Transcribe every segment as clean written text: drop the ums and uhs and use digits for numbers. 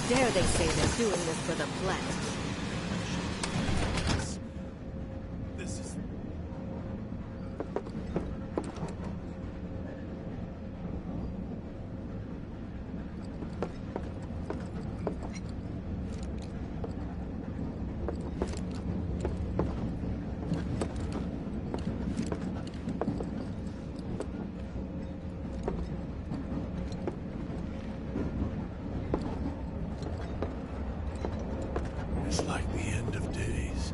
dare they say they're doing this for the planet? This is... It's like the end of days.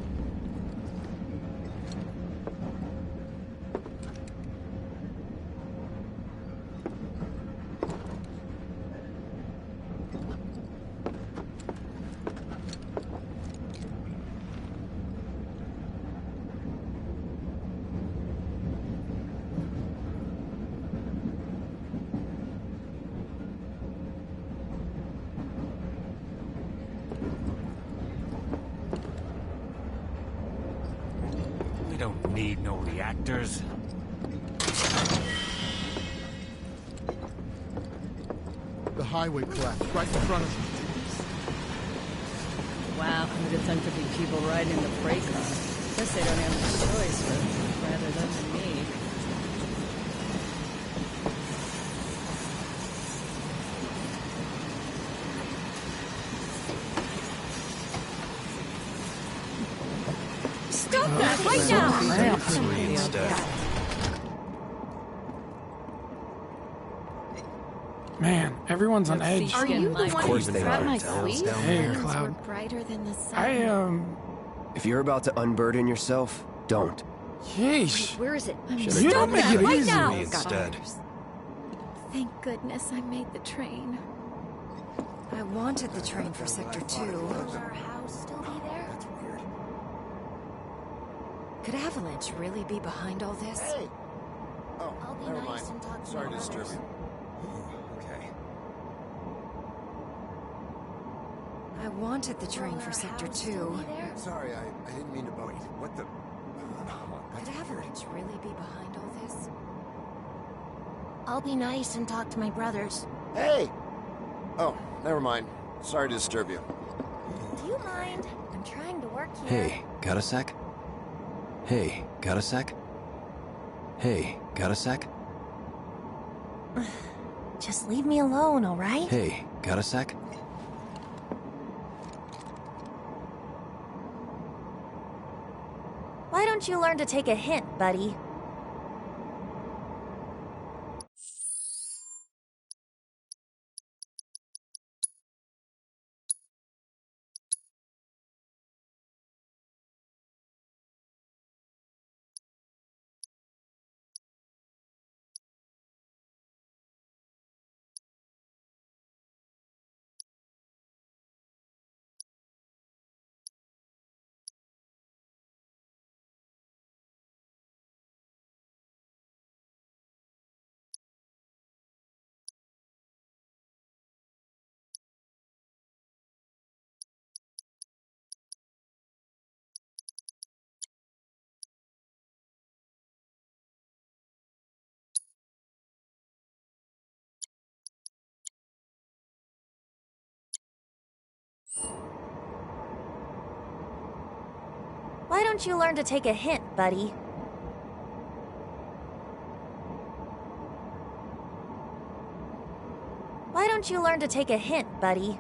We don't need no reactors. The highway collapsed right in front of us. Wow, who'd have thunk there'd be people riding the freight car? Guess they don't have a choice, but rather them than me. Stop that right now! Sweet stuff. Man, everyone's on edge. Are you the one who grabbed my sleeve? Hey, Cloud. Brighter than the sun. If you're about to unburden yourself, don't. Yeesh. Where is it? You don't make it right easy. now! Instead. Thank goodness I made the train. I wanted the train for Sector 2. Our house still be there? Could Avalanche really be behind all this? Hey! Oh, I'll be never nice mind. and talk to Sorry my to disturb brothers. you. Okay. I wanted the train for Sector 2. Sorry, I didn't mean to bother. What the... Could Avalanche really be behind all this? I'll be nice and talk to my brothers. Hey! Oh, never mind. Sorry to disturb you. Do you mind? I'm trying to work here. Hey, got a sec? Hey, got a sec? Hey, got a sec? Just leave me alone, alright? Hey, got a sec? Why don't you learn to take a hint, buddy? Why don't you learn to take a hint, buddy? Why don't you learn to take a hint, buddy?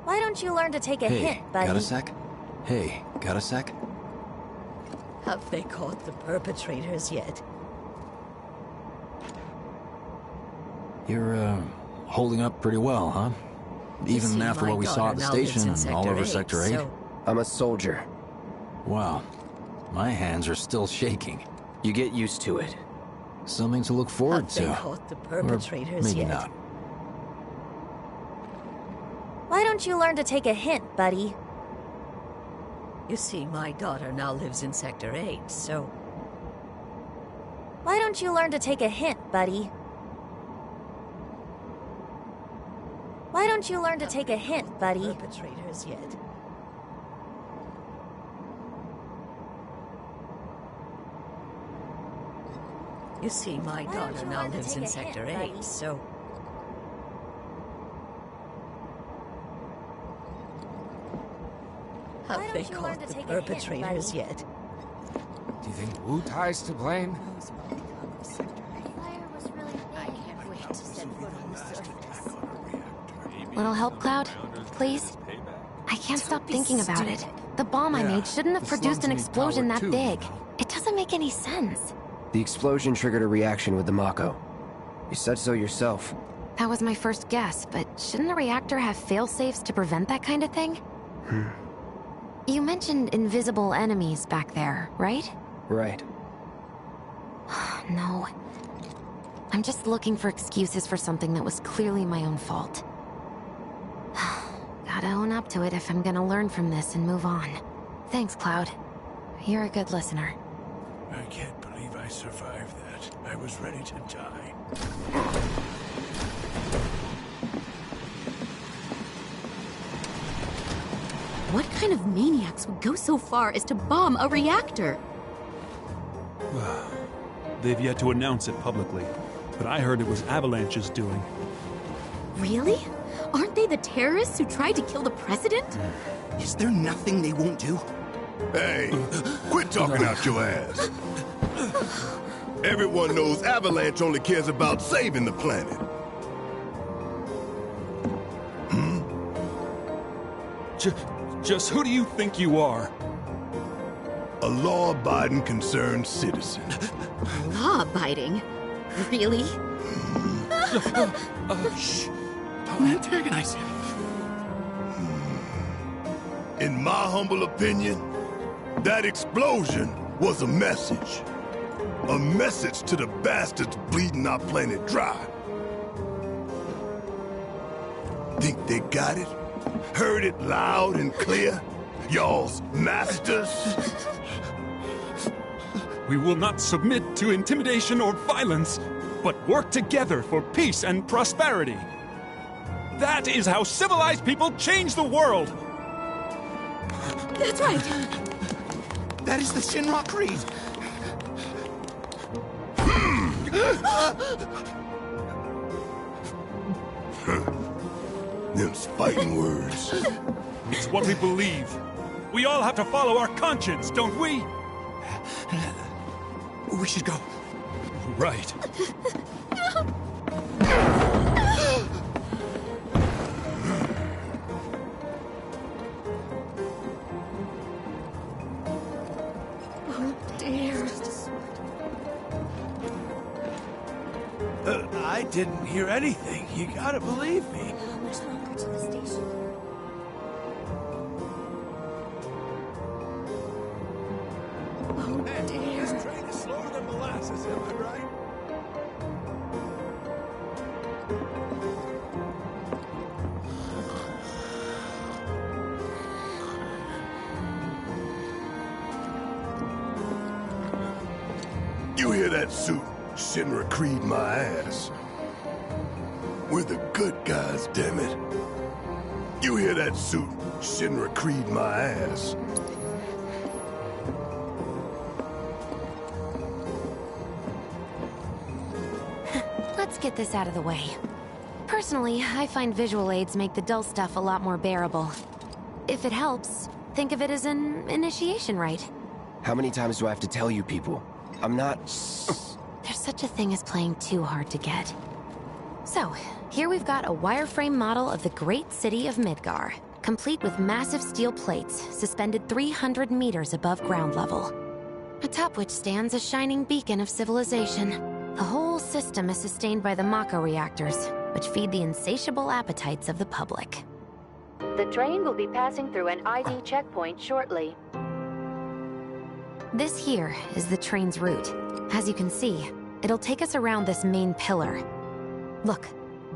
Why don't you learn to take a hint, buddy? Got a sec? Hey, got a sec? Have they caught the perpetrators yet? You're, holding up pretty well, huh? Even after what we saw at the station and all over Sector 8? I'm a soldier. Wow. My hands are still shaking. You get used to it. Something to look forward Have they to. caught the Or perpetrators maybe yet? not. Why don't you learn to take a hint, buddy? You see, my daughter now lives in Sector 8, so... Why don't you learn to take a hint, buddy? Why don't you learn to take a hint, buddy? Perpetrators yet? You see, my daughter now lives in Sector 8, so... Have they caught the perpetrators yet? Do you think Wu Tai's to blame? I can't wait to set foot on the surface. Little help, Cloud? Please? I can't stop thinking about it. The bomb I made shouldn't have produced an explosion that big. It doesn't make any sense. The explosion triggered a reaction with the Mako. You said so yourself. That was my first guess, but shouldn't a reactor have fail-safes to prevent that kind of thing? You mentioned invisible enemies back there, right? Right. No. I'm just looking for excuses for something that was clearly my own fault. Gotta own up to it if I'm gonna learn from this and move on. Thanks, Cloud. You're a good listener. I can't believe I survived that. I was ready to die. What kind of maniacs would go so far as to bomb a reactor? They've yet to announce it publicly, but I heard it was Avalanche's doing. Really? Aren't they the terrorists who tried to kill the president? Is there nothing they won't do? Hey, quit talking out your ass. Everyone knows Avalanche only cares about saving the planet. Just who do you think you are? A law-abiding concerned citizen. Law-abiding? Really? Shh. Don't antagonize him. In my humble opinion, that explosion was a message. A message to the bastards bleeding our planet dry. Think they got it? Heard it loud and clear? Y'all's masters? We will not submit to intimidation or violence, but work together for peace and prosperity. That is how civilized people change the world! That's right! That is the Shinra Creed! Them's fighting words. It's what we believe. We all have to follow our conscience, don't we? We should go. Right. Oh, dear. I didn't hear anything. You gotta believe me. How much longer to the station? Oh, dear. This train is slower than molasses, am I right? You hear that suit? Shinra Creed my ass. We're the good guys, damn it. You hear that suit? Shinra Creed my ass. Let's get this out of the way. Personally, I find visual aids make the dull stuff a lot more bearable. If it helps, think of it as an initiation rite. How many times do I have to tell you people? I'm not... There's such a thing as playing too hard to get. So, here we've got a wireframe model of the great city of Midgar, complete with massive steel plates suspended 300 meters above ground level. Atop which stands a shining beacon of civilization. The whole system is sustained by the Mako reactors, which feed the insatiable appetites of the public. The train will be passing through an ID checkpoint shortly. This here is the train's route. As you can see, it'll take us around this main pillar. Look,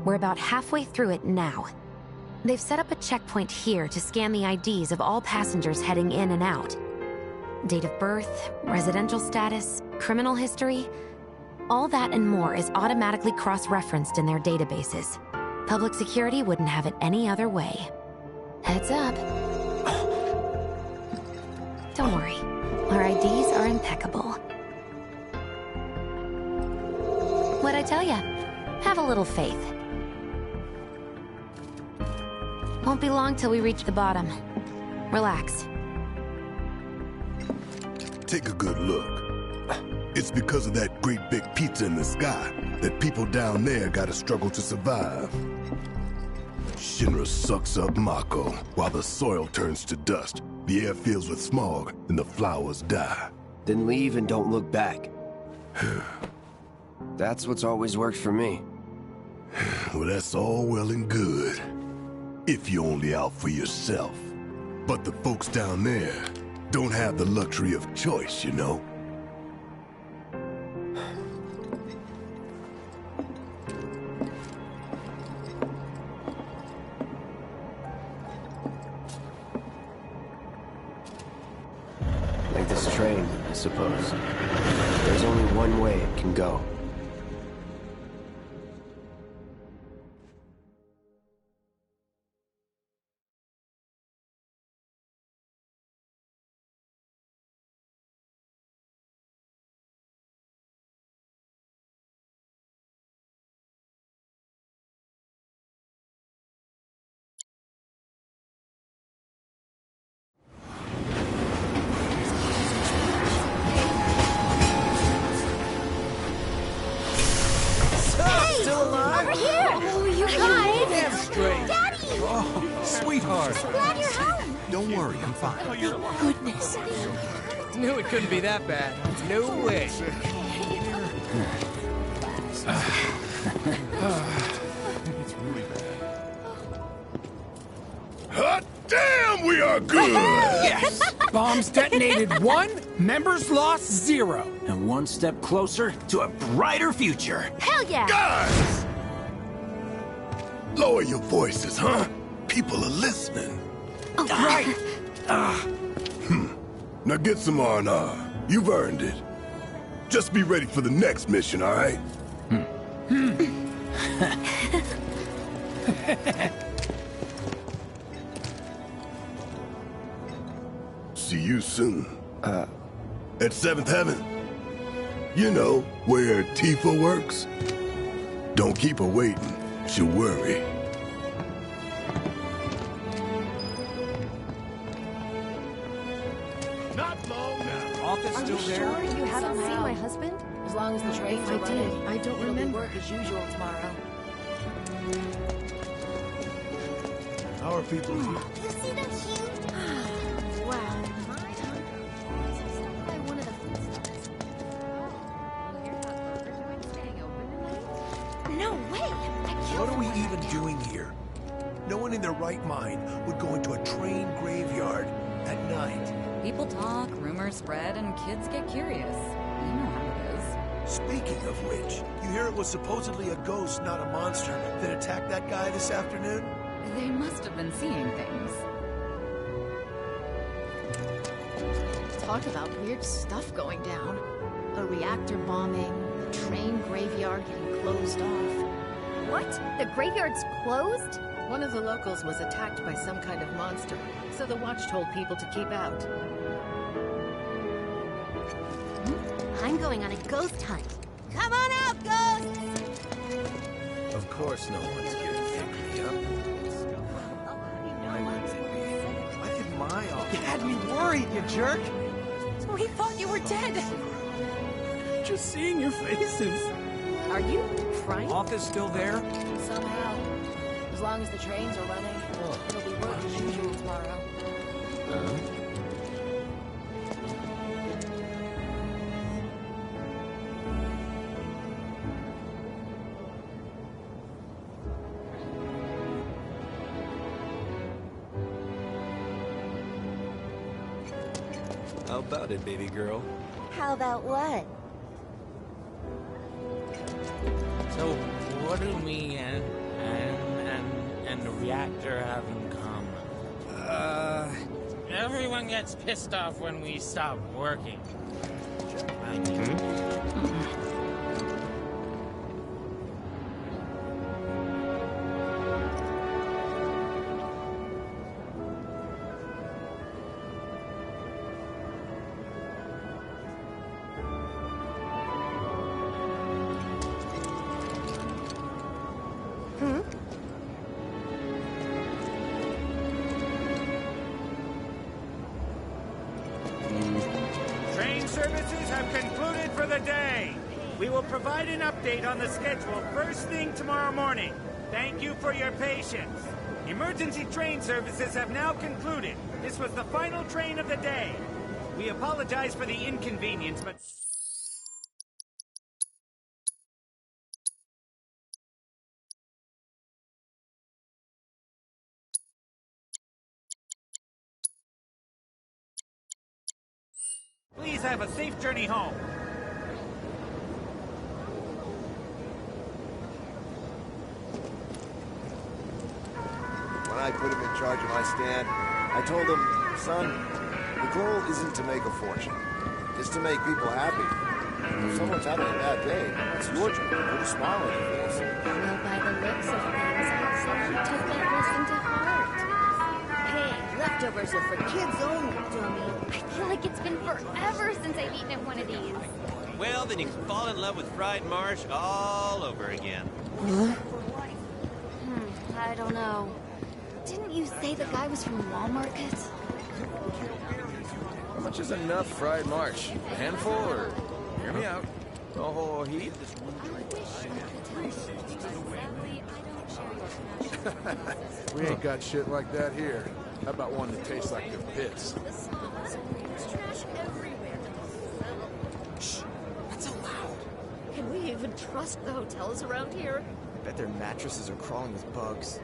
we're about halfway through it now. They've set up a checkpoint here to scan the IDs of all passengers heading in and out. Date of birth, residential status, criminal history, all that and more is automatically cross-referenced in their databases. Public security wouldn't have it any other way. Heads up. Don't worry, our IDs are impeccable. What'd I tell ya? Have a little faith. Won't be long till we reach the bottom. Relax. Take a good look. It's because of that great big pizza in the sky that people down there gotta struggle to survive. Shinra sucks up Mako while the soil turns to dust, the air fills with smog, and the flowers die. Then leave and don't look back. That's what's always worked for me. Well, that's all well and good. If you're only out for yourself. But the folks down there don't have the luxury of choice, you know? Like this train, I suppose. There's only one way it can go. Still alive? Over here! Oh, you guys! Damn straight. Daddy! Oh, sweetheart. I'm glad you're home. Don't worry, I'm fine. Oh, goodness. Knew it couldn't be that bad. No way. It's really bad. Hot damn, we are good! Yes! Bombs detonated 1, members lost 0. And one step closer to a brighter future. Hell yeah! Guys! Lower your voices, huh? People are listening. Oh, right. Now get some R&R. You've earned it. Just be ready for the next mission, all right? See you soon. At 7th Heaven. You know, where Tifa works. Don't keep her waiting. She'll worry. Not long now. Office still there? Sure you haven't seen my husband? As long as the trains are running, I don't it'll be remember. work as usual tomorrow. How are people here? You see that huge... wow. By one of the food stalls. No way! I killed What are we one even right now. doing here? No one in their right mind would go into a train graveyard at night. People talk, rumors spread, and kids get curious. You know how it is. Speaking of which, you hear it was supposedly a ghost, not a monster, that attacked that guy this afternoon? They must have been seeing things. Talk about weird stuff going down. A reactor bombing, the train graveyard getting closed off. What? The graveyard's closed? One of the locals was attacked by some kind of monster, so the watch told people to keep out. I'm going on a ghost hunt. Come on out, ghosts! Of course no one's here to pick me up. I did my office. You had me worried, you jerk. We thought you were dead. Just seeing your faces. Are you crying? Office still there? Somehow. As long as the trains are running, it'll be work as usual tomorrow. How about it, baby girl? How about what? So, what do me and the reactor have in common? Everyone gets pissed off when we stop working. I think. services have concluded for the day. We will provide an update on the schedule first thing tomorrow morning. Thank you for your patience. Emergency train services have now concluded. This was the final train of the day. We apologize for the inconvenience, but... Please have a safe journey home. When I put him in charge of my stand, I told him, son, the goal isn't to make a fortune. It's to make people happy. If someone's having a bad day, it's your job to put a smile on their face. Well, by the looks of things, I'd say you took that lesson to heart. Hey, leftovers are for kids only, dummy. I feel like it's been forever since I've eaten at one of these. Well, then you can fall in love with fried marsh all over again. I don't know. Didn't you say the guy was from Wall Market? How much is enough fried marsh? A handful, or hear me out? A whole heap? We ain't got shit like that here. How about one that tastes like your piss? Shh, not so loud. Can we even trust the hotels around here? I bet their mattresses are crawling with bugs.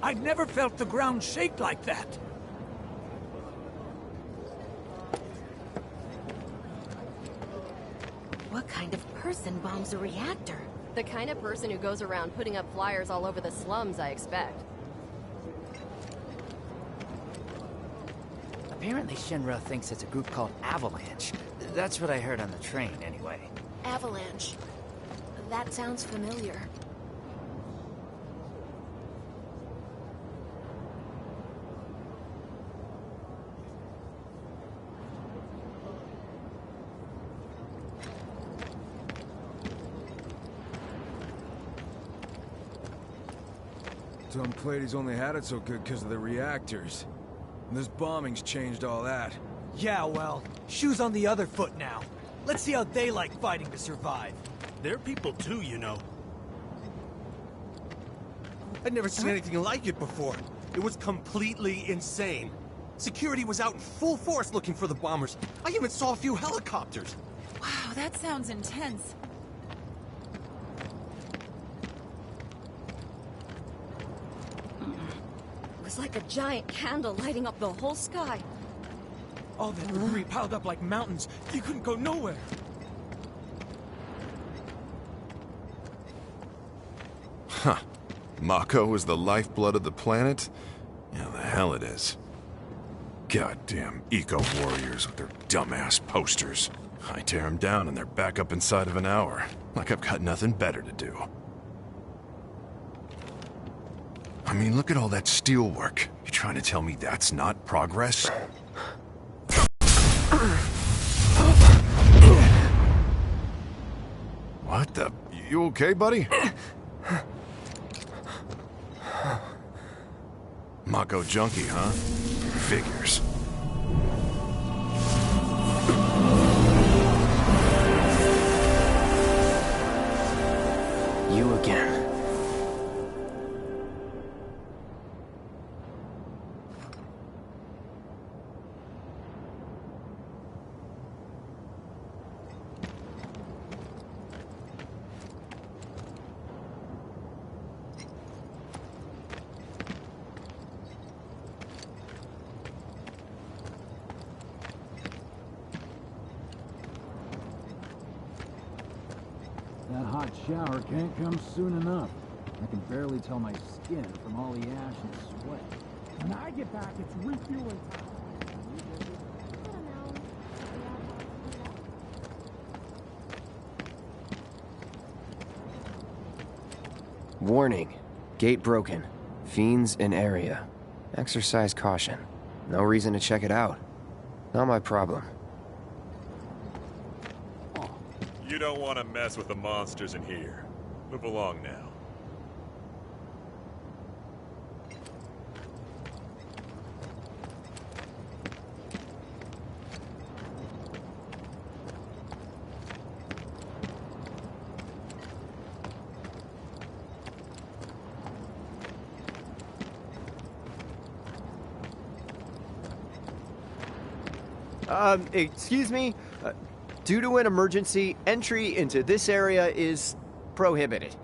I've never felt the ground shake like that. What kind of person bombs a reactor? The kind of person who goes around putting up flyers all over the slums, I expect. Apparently Shinra thinks it's a group called Avalanche. That's what I heard on the train, anyway. Avalanche. That sounds familiar. Tom Plady's only had it so good because of the reactors. And this bombing's changed all that. Yeah, well, shoes on the other foot now. Let's see how they like fighting to survive. They're people too, you know. I'd never seen anything like it before. It was completely insane. Security was out in full force looking for the bombers. I even saw a few helicopters. Wow, that sounds intense. It was like a giant candle lighting up the whole sky. All that debris piled up like mountains. You couldn't go nowhere. Huh. Mako is the lifeblood of the planet? Yeah, the hell it is. Goddamn eco-warriors with their dumbass posters. I tear them down and they're back up inside of an hour. Like I've got nothing better to do. I mean, look at all that steel work. You trying to tell me that's not progress? What the... You okay, buddy? Mako junkie, huh? Figures. You again. That hot shower can't come soon enough. I can barely tell my skin from all the ash and sweat. When I get back, it's refueling time. Warning. Gate broken. Fiends in area. Exercise caution. No reason to check it out. Not my problem. You don't want to mess with the monsters in here. Move along now. Excuse me? Due to an emergency, entry into this area is prohibited.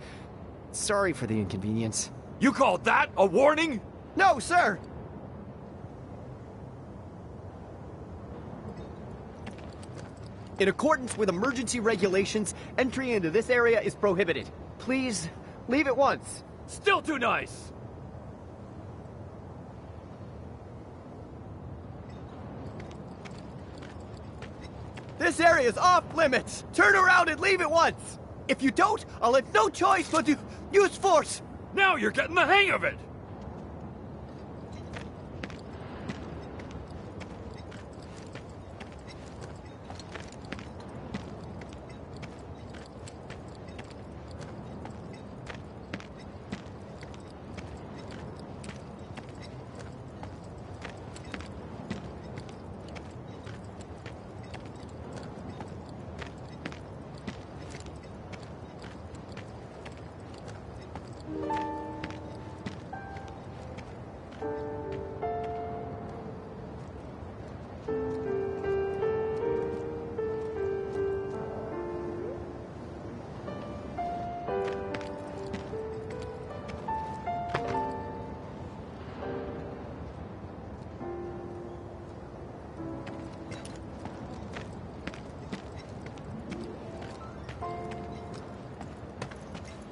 Sorry for the inconvenience. You called that a warning? No, sir! In accordance with emergency regulations, entry into this area is prohibited. Please, leave at once. Still too nice! This area is off limits! Turn around and leave at once! If you don't, I'll have no choice but to use force! Now you're getting the hang of it!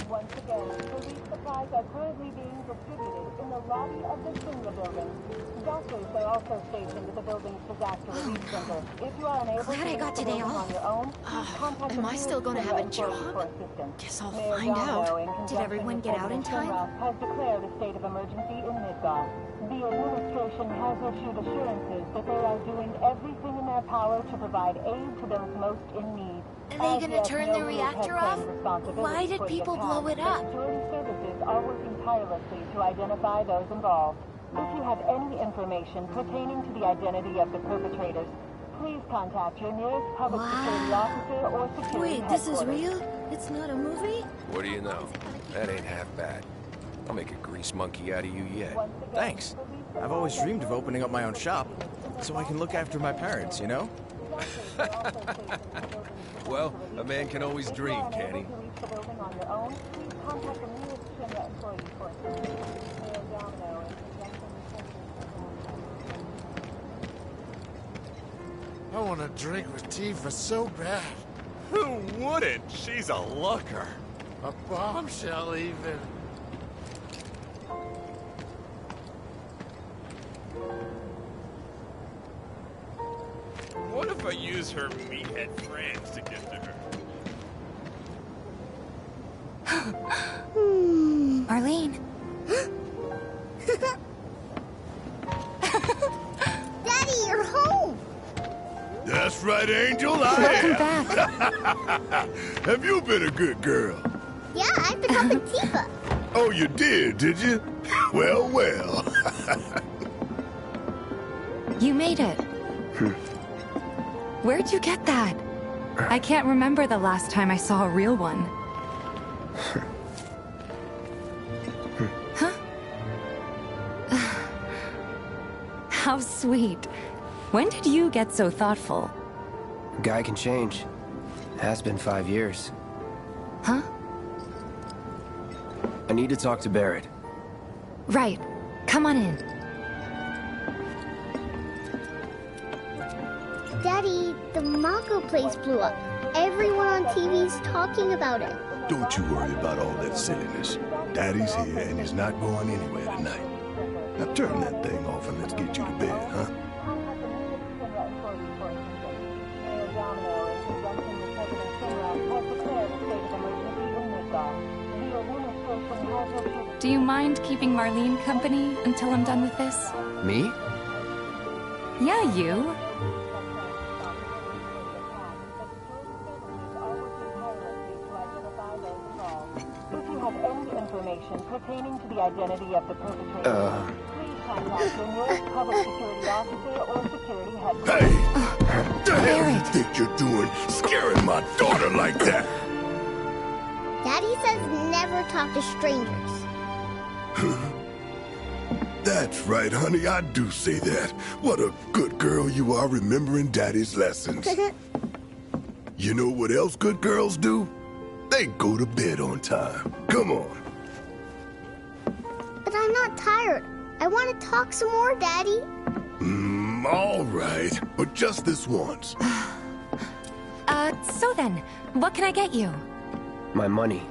Once again, relief supplies are currently being distributed in the lobby of the Singla building. Doctors are also stationed at the building's disaster relief center. If you are unable Glad to I got reach the today building off. on your own, please contact Am the I still gonna have a job? Guess I'll find out. Did everyone get out in time? Has declared a state of emergency in Midgar. The administration has issued assurances that they are doing everything in their power to provide aid to those most in need. Are they gonna turn the reactor off? Why did people blow it up? Security services are working tirelessly to identify those involved. If you have any information pertaining to the identity of the perpetrators, please contact your nearest public security officer or security Wait, this is headquarters. real? It's not a movie? What do you know? That ain't half bad. I'll make a grease monkey out of you yet. Thanks. I've always dreamed of opening up my own shop, so I can look after my parents, you know? Well, a man can always dream, can't he? I want to drink with Tifa so bad. Who wouldn't? She's a looker. A bombshell, even. What if I use her meathead friends to get to her? Arlene. Daddy, you're home! That's right, Angel, I am. Have you been a good girl? Yeah, I picked up a Tifa. Oh, you did you? Well, well. You made it. Where'd you get that? I can't remember the last time I saw a real one. Huh? How sweet. When did you get so thoughtful? A guy can change. Has been 5 years. Huh? I need to talk to Barrett. Right. Come on in. Daddy, the Mako place blew up. Everyone on TV's talking about it. Don't you worry about all that silliness. Daddy's here and he's not going anywhere tonight. Now turn that thing off and let's get you to bed, huh? Has declared a state of emergency in Midgar. The administration has issued Do you mind keeping Marlene company until I'm done with this? Me? Yeah, you. If you have any information pertaining to the identity of the perpetrator, please contact your nearest public security officer or security headquarters. Hey! What the hell you think you're doing, scaring my daughter like that? Daddy says never talk to strangers. That's right, honey, I do say that. What a good girl you are remembering Daddy's lessons. You know what else good girls do? They go to bed on time. Come on. But I'm not tired. I want to talk some more, Daddy. All right, but just this once. So then, what can I get you? My money.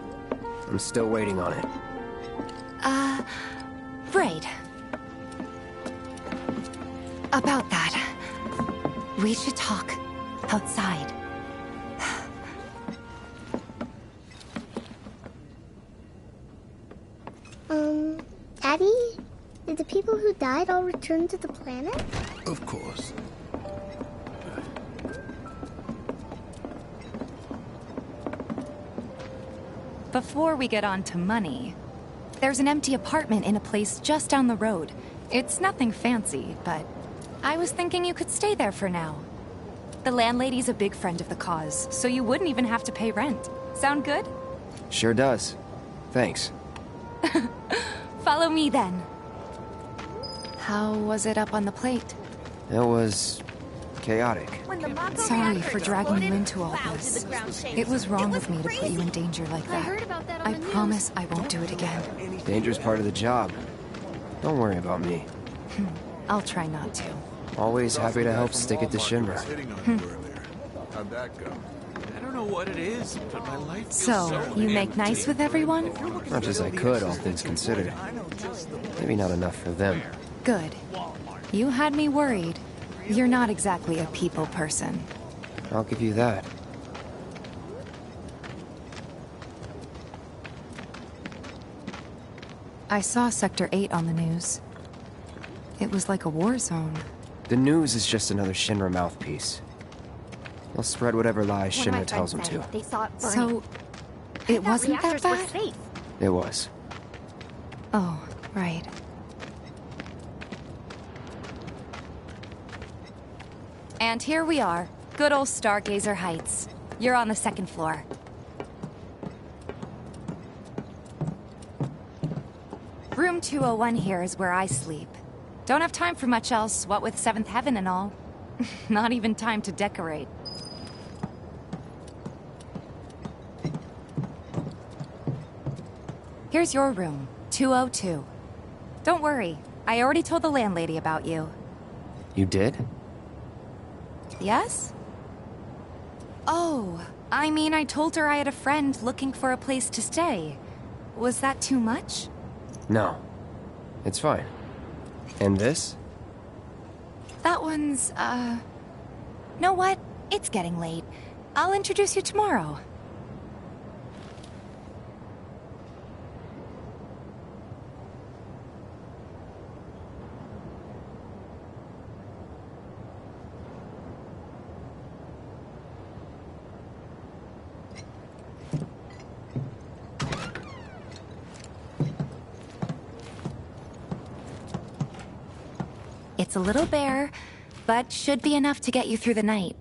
I'm still waiting on it. Right. About that, we should talk outside. Daddy? Did the people who died all return to the planet? Of course. Before we get on to money, there's an empty apartment in a place just down the road. It's nothing fancy, but I was thinking you could stay there for now. The landlady's a big friend of the cause, so you wouldn't even have to pay rent. Sound good? Sure does. Thanks. Follow me then. How was it up on the plate? It was chaotic. Sorry for dragging you into all this. It was wrong of me to put you in danger like that. I promise I won't do it again. Danger's part of the job. Don't worry about me. I'll try not to. Always happy to help stick it to Shinra. How'd that go? I don't know what it is, but my life feels So, you make nice with everyone? Much as I could, all things considered. Maybe not enough for them. Good. You had me worried. You're not exactly a people person. I'll give you that. I saw Sector 8 on the news. It was like a war zone. The news is just another Shinra mouthpiece. They'll spread whatever lies Shinra tells them to. They saw it burning. So, it wasn't that bad? Safe. It was. Oh, right. And here we are. Good old Stargazer Heights. You're on the second floor. Room 201 here is where I sleep. Don't have time for much else, what with Seventh Heaven and all. Not even time to decorate. Here's your room, 202. Don't worry, I already told the landlady about you. You did? Yes? Oh, I mean, I told her I had a friend looking for a place to stay. Was that too much? No. It's fine. And this? That one's, Know what? It's getting late. I'll introduce you tomorrow. It's a little bare, but should be enough to get you through the night.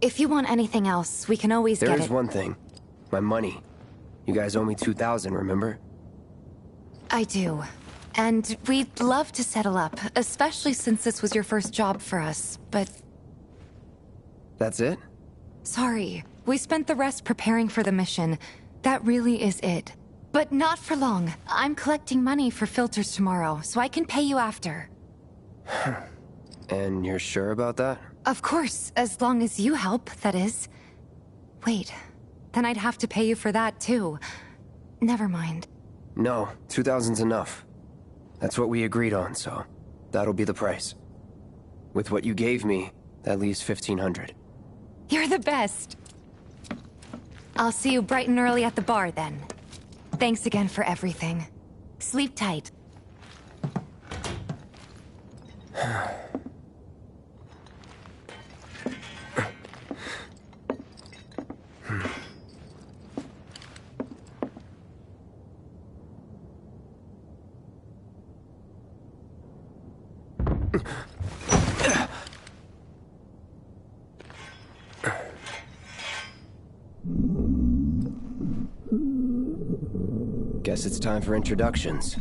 If you want anything else, we can always get it. There's one thing. My money. You guys owe me 2,000, remember? I do. And we'd love to settle up, especially since this was your first job for us, but... That's it? Sorry. We spent the rest preparing for the mission. That really is it. But not for long. I'm collecting money for filters tomorrow, so I can pay you after. And you're sure about that? Of course, as long as you help, that is. Wait, then I'd have to pay you for that too. Never mind. No, 2,000's enough. That's what we agreed on, so that'll be the price. With what you gave me, that leaves 1,500. You're the best. I'll see you bright and early at the bar then. Thanks again for everything. Sleep tight. Guess it's time for introductions.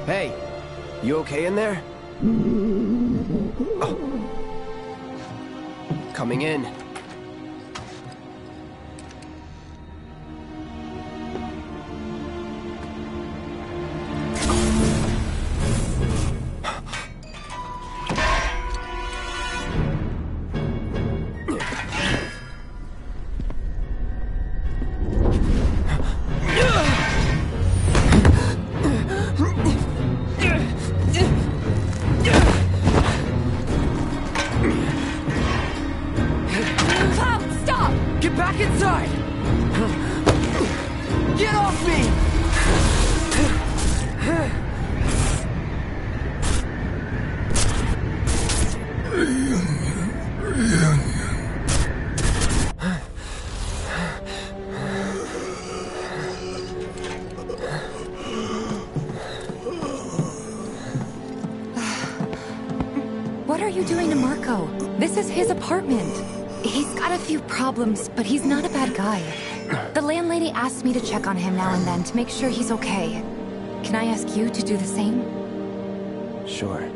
Hey, you okay in there? Oh. Coming in. What are you doing to Marco? This is his apartment. He's got a few problems, but he's not a bad guy. The landlady asked me to check on him now and then to make sure he's okay. Can I ask you to do the same? Sure.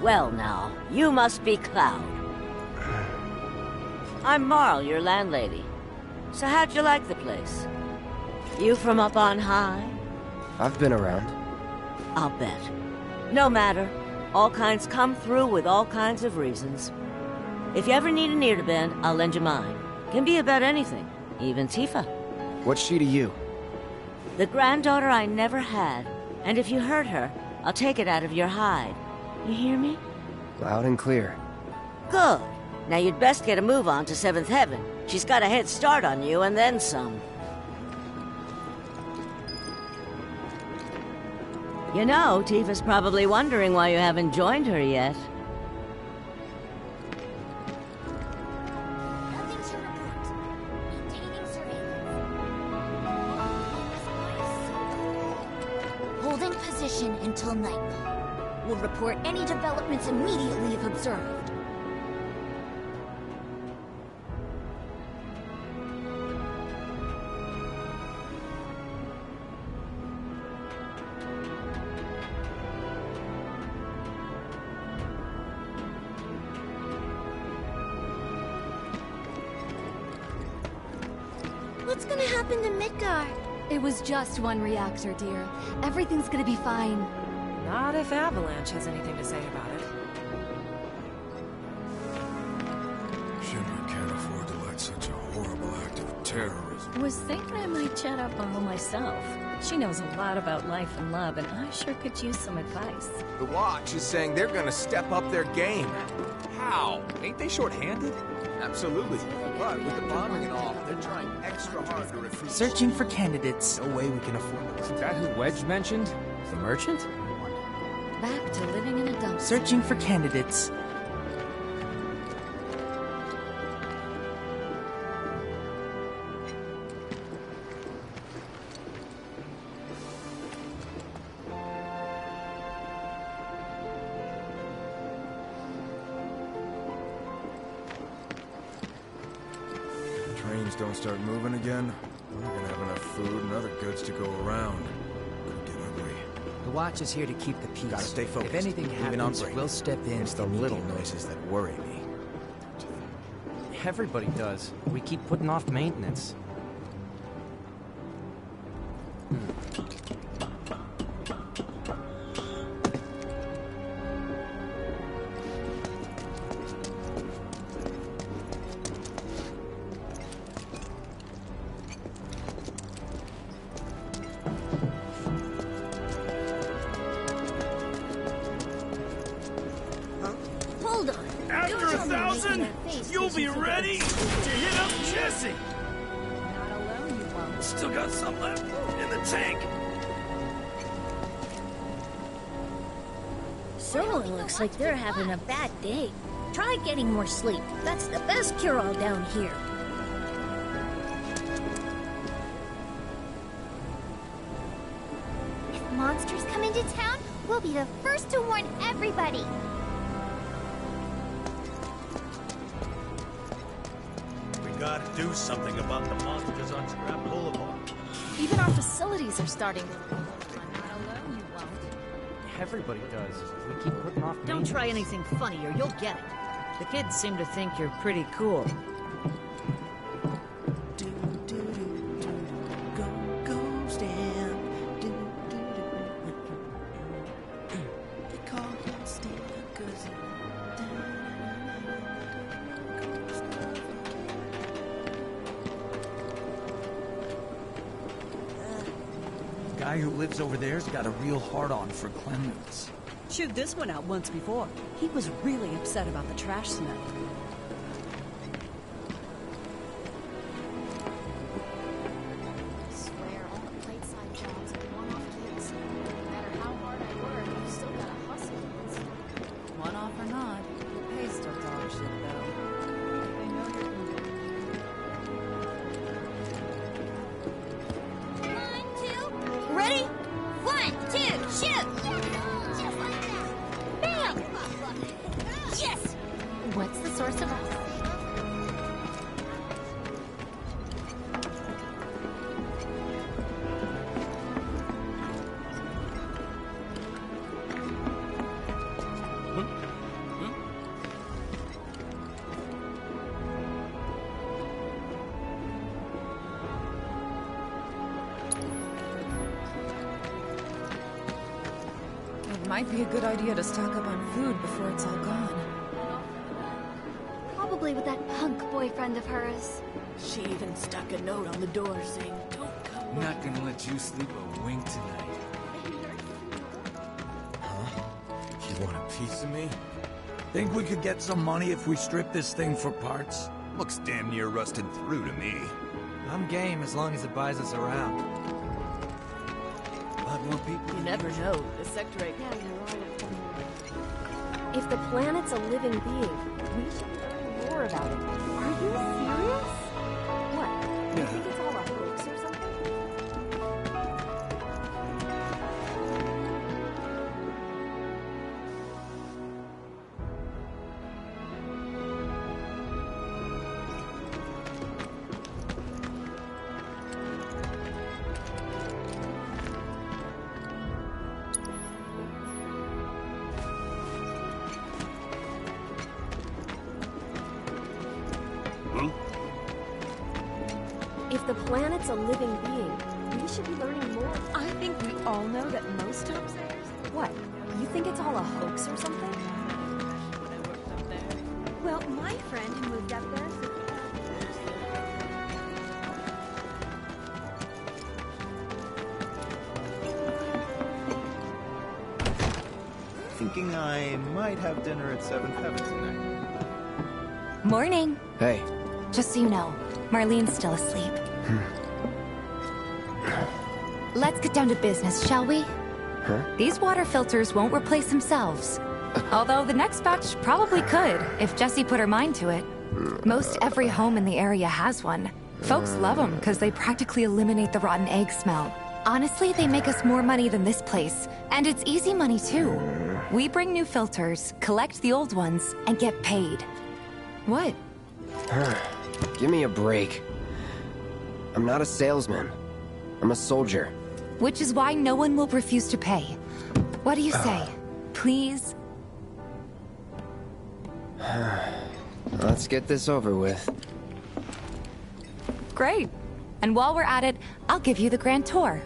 Well now, you must be Cloud. I'm Marl, your landlady. So how'd you like the place? You from up on high? I've been around. I'll bet. No matter. All kinds come through with all kinds of reasons. If you ever need an ear to bend, I'll lend you mine. Can be about anything, even Tifa. What's she to you? The granddaughter I never had. And if you hurt her, I'll take it out of your hide. You hear me? Loud and clear. Good. Now you'd best get a move on to 7th Heaven. She's got a head start on you and then some. You know, Tifa's probably wondering why you haven't joined her yet. Holding position until nightfall. We'll report any developments immediately if observed. What's gonna happen to Midgar? It was just one reactor, dear. Everything's gonna be fine. Not if Avalanche has anything to say about it. Shinra can't afford to let such a horrible act of terrorism. Was thinking I might chat up on her myself. She knows a lot about life and love, and I sure could use some advice. The Watch is saying they're gonna step up their game. How? Ain't they short-handed? Absolutely. But with the bombing and all, they're trying extra hard to recruit. Searching for candidates. No way we can afford it. Is that who Wedge mentioned? The merchant? Back to living in a dumpster. Searching for candidates. Trains don't start moving again, we're not gonna have enough food and other goods to go around. Could get ugly. The Watch is here to keep the peace. Gotta stay focused. If anything Even on happens, break. we'll step in. It's the little noises that worry me. Everybody does. We keep putting off maintenance. Hold on. After Don't tell me you're 1,000, making that face you'll 'cause be you forgot ready to to hit up Jesse. Not alone, you won't. Still got some left in the tank. Someone looks like they're having a bad day. Try getting more sleep. That's the best cure-all down here. If monsters come into town, we'll be the first to warn everybody. We gotta do something about the monsters on Scrap Boulevard. Even our facilities are starting to... Not alone, you won't. Everybody does. We keep putting off Don't maintenance. try anything funny or you'll get it. The kids seem to think you're pretty cool. The guy who lives over there's got a real hard-on for cleanliness. Chewed this one out once before. He was really upset about the trash smell. I swear, all the plate-side jobs are one-off gigs. No matter how hard I work, you still gotta hustle. One off or not, the pay's still dog shit, though. I know you're Ready? 1, 2, shoot! Just like that. Bam! Yes! What's the source Might be a good idea to stock up on food before it's all gone. Probably with that punk boyfriend of hers. She even stuck a note on the door saying, "Don't come." Not gonna let you sleep a wink tonight. Huh? You want a piece of me? Think we could get some money if we strip this thing for parts? Looks damn near rusted through to me. I'm game as long as it buys us around. A lot more people. You never know. The Sector 8. If the planet's a living being, we should learn more about it. Are you serious? What? You think it's all a hoax or something? If the planet's a living being, we should be learning more. I think we all know that most topsiders... What? You think it's all a hoax or something? Well, my friend who moved up there... Thinking I might have dinner at 7th Heaven tonight. Morning. Hey. Just so you know, Marlene's still asleep. Let's get down to business, shall we? Huh? These water filters won't replace themselves. Although the next batch probably could, if Jessie put her mind to it. Most every home in the area has one. Folks love them because they practically eliminate the rotten egg smell. Honestly, they make us more money than this place. And it's easy money, too. We bring new filters, collect the old ones, and get paid. What? Give me a break. I'm not a salesman. I'm a soldier. Which is why no one will refuse to pay. What do you say? Please? Let's get this over with. Great. And while we're at it, I'll give you the grand tour.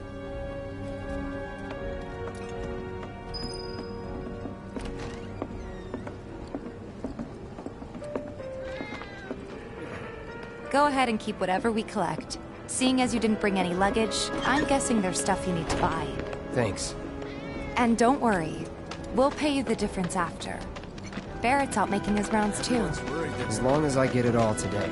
Go ahead and keep whatever we collect. Seeing as you didn't bring any luggage, I'm guessing there's stuff you need to buy. Thanks. And don't worry, we'll pay you the difference after. Barrett's out making his rounds too. As long as I get it all today.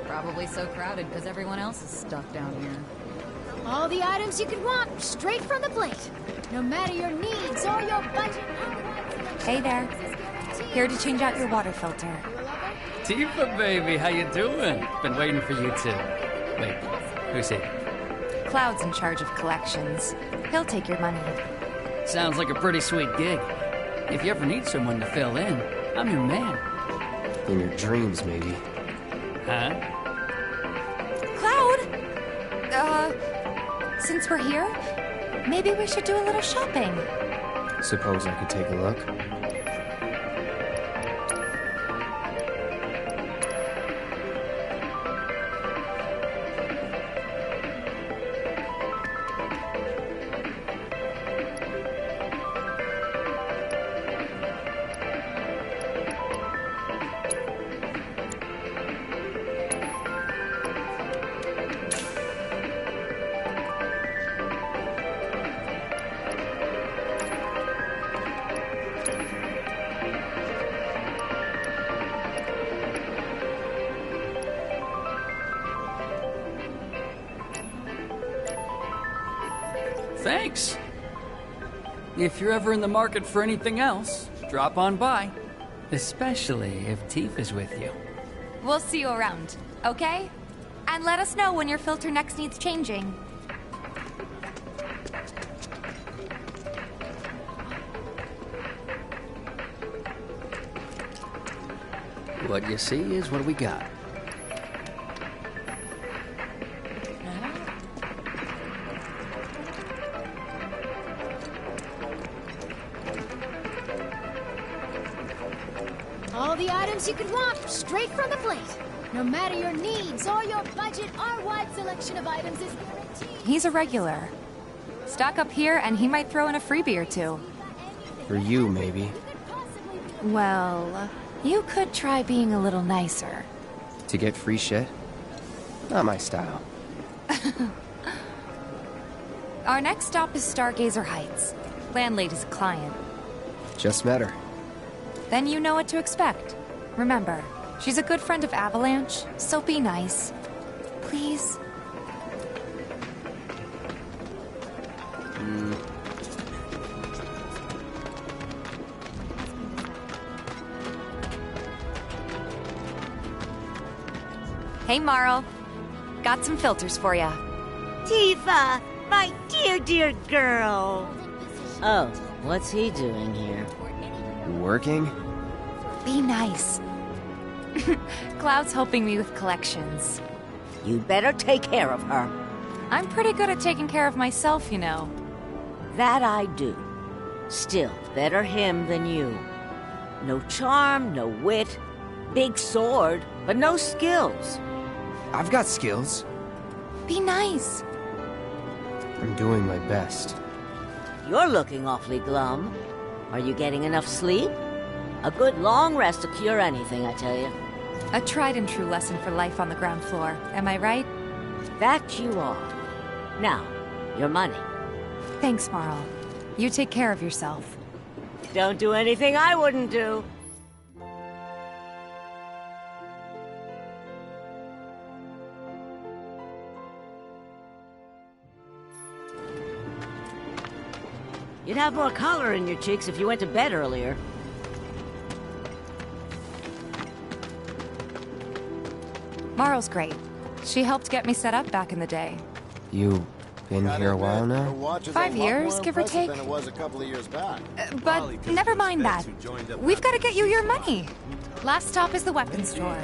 Probably so crowded because everyone else is stuck down here. All the items you could want, straight from the plate. No matter your needs or your budget. Hey there. Here to change out your water filter. Tifa, baby, how you doing? Been waiting for you too. Wait, who's he? Cloud's in charge of collections. He'll take your money. Sounds like a pretty sweet gig. If you ever need someone to fill in, I'm your man. In your dreams, maybe. Huh? Cloud! Since we're here, maybe we should do a little shopping. Suppose I could take a look? Thanks. If you're ever in the market for anything else, drop on by. Especially if Tifa's with you. We'll see you around, okay? And let us know when your filter next needs changing. What you see is what we got. things you could want straight from the plate. No matter your needs or your budget, our wide selection of items is guaranteed. He's a regular. Stock up here and he might throw in a freebie or two. For you, maybe. Well, you could try being a little nicer. To get free shit? Not my style. Our next stop is Stargazer Heights. Landlady's client. Just met her. Then you know what to expect. Remember, she's a good friend of Avalanche, so be nice. Please? Hey, Marl. Got some filters for ya. Tifa, my dear, dear girl. Oh, what's he doing here? Working? Be nice. Cloud's helping me with collections. You better take care of her. I'm pretty good at taking care of myself, you know. That I do. Still, better him than you. No charm, no wit. Big sword, but no skills. I've got skills. Be nice. I'm doing my best. You're looking awfully glum. Are you getting enough sleep? A good long rest to cure anything, I tell you. A tried and true lesson for life on the ground floor, am I right? That you are. Now, your money. Thanks, Marl. You take care of yourself. Don't do anything I wouldn't do. You'd have more color in your cheeks if you went to bed earlier. Marl's great. She helped get me set up back in the day. You been here a while now? 5 years, give or take. Than it was a couple of years back. But never mind that. We've got to get you your money. Last stop is the weapons store.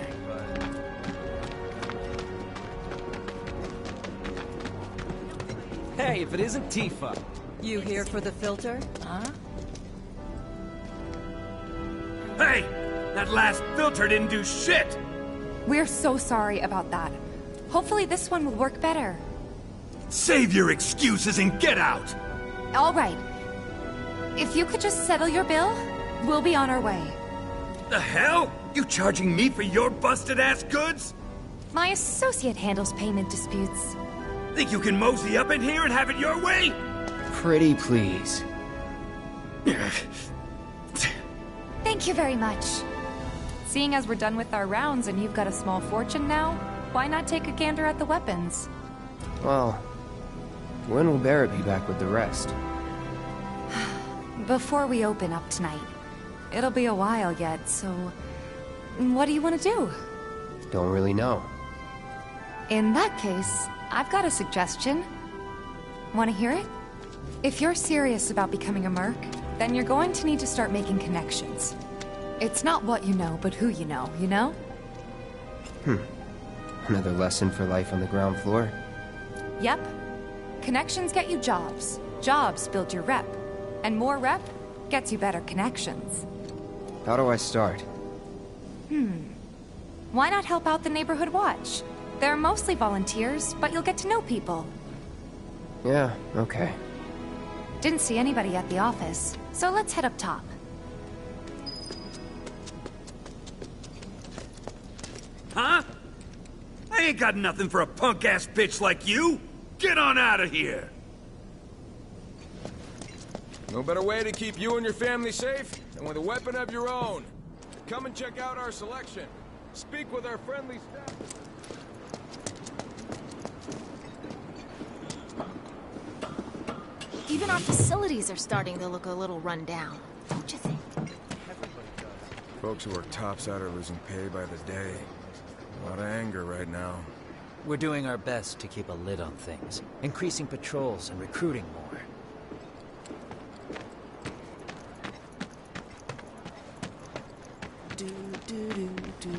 Hey, if it isn't Tifa. You here for the filter? Huh? Hey! That last filter didn't do shit! We're so sorry about that. Hopefully this one will work better. Save your excuses and get out! All right. If you could just settle your bill, we'll be on our way. The hell? You charging me for your busted-ass goods? My associate handles payment disputes. Think you can mosey up in here and have it your way? Pretty please. Thank you very much. Seeing as we're done with our rounds and you've got a small fortune now, why not take a gander at the weapons? Well, when will Barrett be back with the rest? Before we open up tonight. It'll be a while yet, so... what do you want to do? Don't really know. In that case, I've got a suggestion. Want to hear it? If you're serious about becoming a merc, then you're going to need to start making connections. It's not what you know, but who you know, you know? Another lesson for life on the ground floor? Yep. Connections get you jobs. Jobs build your rep. And more rep gets you better connections. How do I start? Why not help out the neighborhood watch? They're mostly volunteers, but you'll get to know people. Yeah, okay. Didn't see anybody at the office, so let's head up top. Huh? I ain't got nothing for a punk-ass bitch like you! Get on out of here! No better way to keep you and your family safe than with a weapon of your own. Come and check out our selection. Speak with our friendly staff. Even our facilities are starting to look a little run down, don't you think? Folks who work topside are losing pay by the day. A lot of anger right now. We're doing our best to keep a lid on things, increasing patrols and recruiting more. Do do do do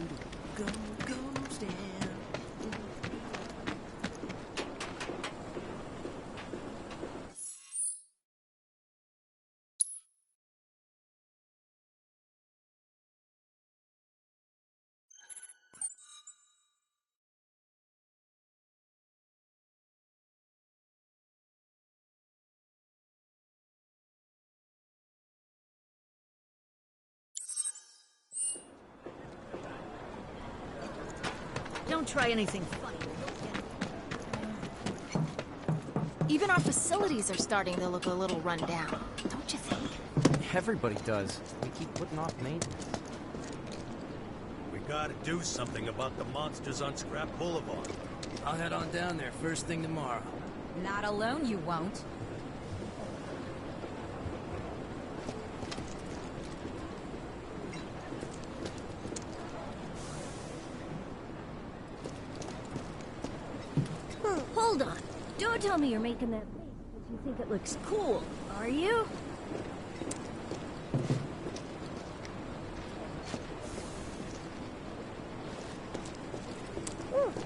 go goes down. don't try anything funny. Even our facilities are starting to look a little run down, don't you think? Everybody does. We keep putting off maintenance. We gotta do something about the monsters on Scrap Boulevard. I'll head on down there first thing tomorrow. Not alone, you won't. Hold on. Don't tell me you're making that face because you think it looks cool, are you?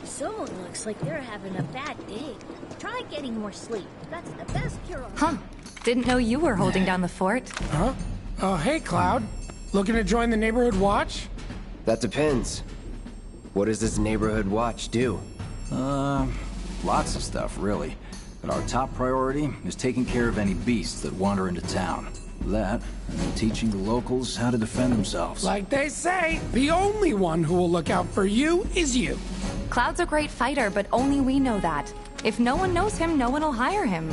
Someone looks like they're having a bad day. Try getting more sleep. That's the best cure. Huh. Didn't know you were holding down the fort. Huh? Oh, hey, Cloud. Looking to join the neighborhood watch? That depends. What does this neighborhood watch do? Lots of stuff, really. But our top priority is taking care of any beasts that wander into town. That, and then teaching the locals how to defend themselves. Like they say, the only one who will look out for you is you. Cloud's a great fighter, but only we know that. If no one knows him, no one will hire him.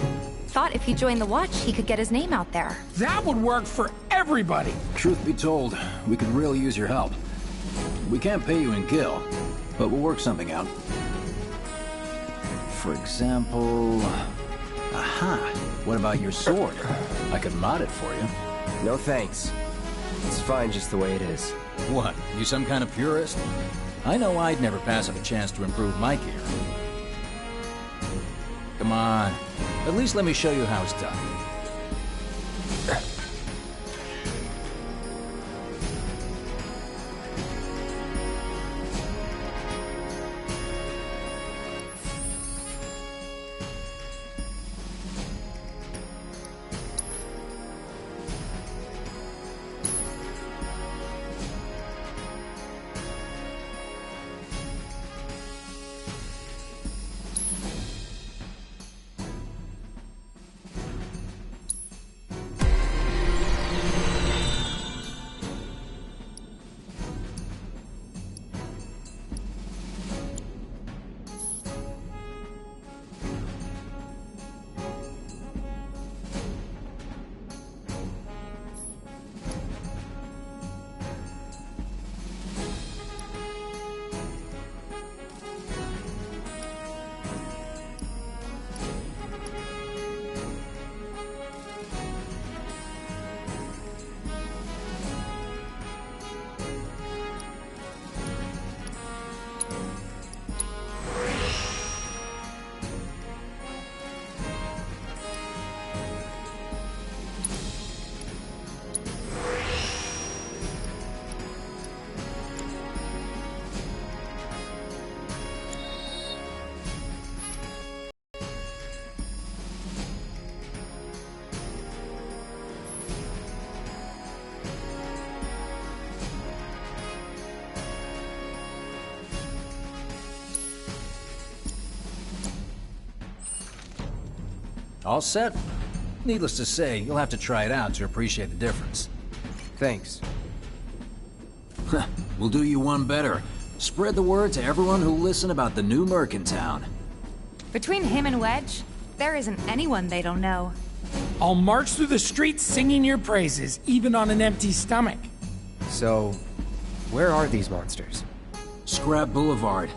Thought if he joined the watch, he could get his name out there. That would work for everybody. Truth be told, we could really use your help. We can't pay you in gil, but we'll work something out. For example... Aha! What about your sword? I could mod it for you. No thanks. It's fine just the way it is. What, you some kind of purist? I know I'd never pass up a chance to improve my gear. Come on. At least let me show you how it's done. All set? Needless to say, you'll have to try it out to appreciate the difference. Thanks. We'll do you one better. Spread the word to everyone who'll listen about the new merc in town. Between him and Wedge, there isn't anyone they don't know. I'll march through the streets singing your praises, even on an empty stomach. So, where are these monsters? Scrap Boulevard.